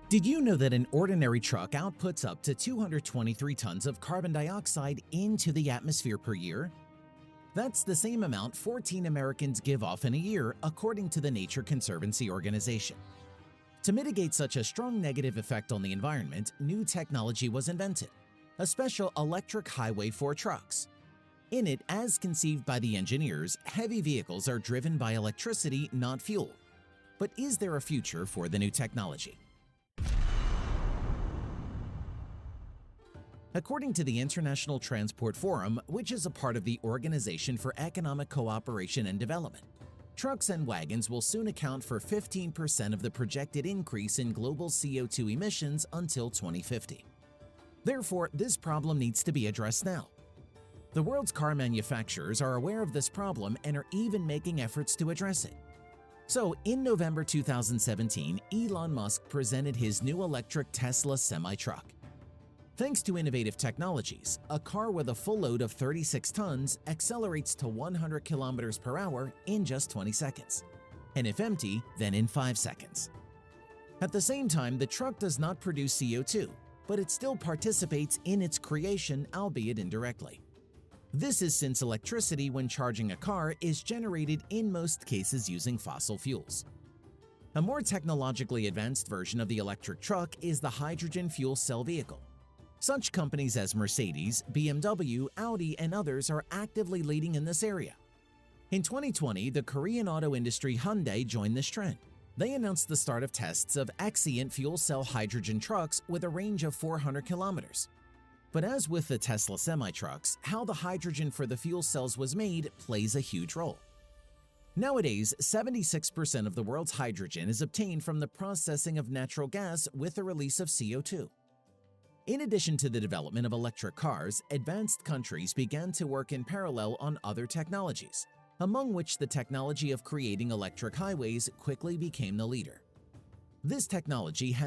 Did you know that an ordinary truck outputs up to 223 tons of carbon dioxide into the atmosphere per year? That's the same amount 14 Americans give off in a year, according to the Nature Conservancy organization. To mitigate such a strong negative effect on the environment, new technology was invented, a special electric highway for trucks. In it, as conceived by the engineers, heavy vehicles are driven by electricity, not fuel. But is there a future for the new technology? According to the International Transport Forum, which is a part of the Organization for Economic Cooperation and Development, trucks and wagons will soon account for 15% of the projected increase in global CO2 emissions until 2050. Therefore, this problem needs to be addressed now. The world's car manufacturers are aware of this problem and are even making efforts to address it. So, in November 2017, Elon Musk presented his new electric Tesla semi-truck. Thanks to innovative technologies, a car with a full load of 36 tons accelerates to 100 kilometers per hour in just 20 seconds, and if empty, then in 5 seconds. At the same time, the truck does not produce CO2, but it still participates in its creation, albeit indirectly. This is since electricity when charging a car is generated in most cases using fossil fuels. A more technologically advanced version of the electric truck is the hydrogen fuel cell vehicle. Such companies as Mercedes, BMW, Audi, and others are actively leading in this area. In 2020, the Korean auto industry Hyundai joined this trend. They announced the start of tests of Xcient fuel cell hydrogen trucks with a range of 400 kilometers. But as with the Tesla semi-trucks, how the hydrogen for the fuel cells was made plays a huge role. Nowadays, 76% of the world's hydrogen is obtained from the processing of natural gas with the release of CO2. In addition to the development of electric cars, advanced countries began to work in parallel on other technologies, among which the technology of creating electric highways quickly became the leader. This technology